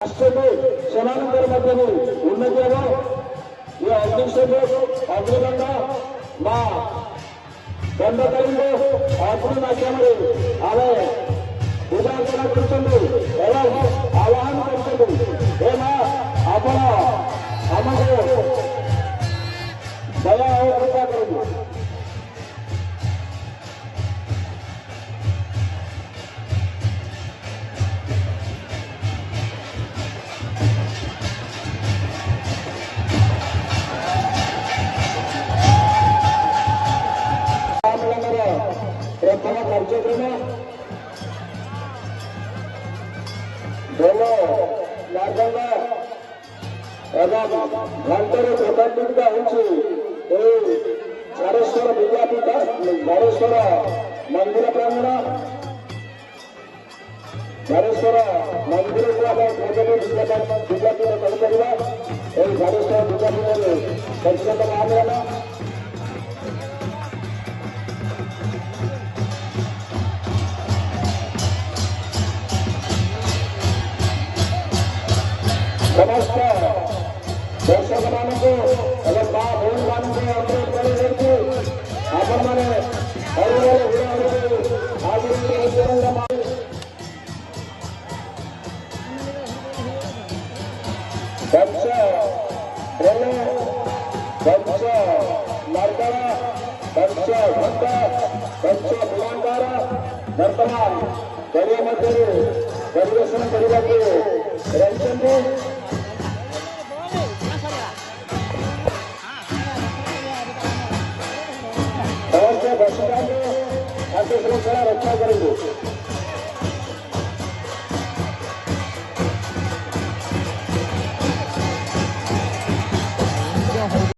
सेनानंतर मध्य उन्नति ये अग्निगंध बंद कर माध्यम आवे पूजा आवाहन कर दया और कृपा करेंगे। प्रथम कार्यक्रम दोनों मार्ग घंटे प्रकटित झारेश्वर विद्यापीठ झारेश्वर मंदिर प्रांगण झारेश्वर मंदिर को विद्यापीठ कर झारेश्वर विद्यापीठ संस्कृत महामेलन समस्त दर्शक मानक भूल मानक अनुरोध कर आपण मैंने वंश प्रेम वंश नर्तन वंश भक्त वंश गुणांगार वर्तमान गरीय मध्य परिवेशन करने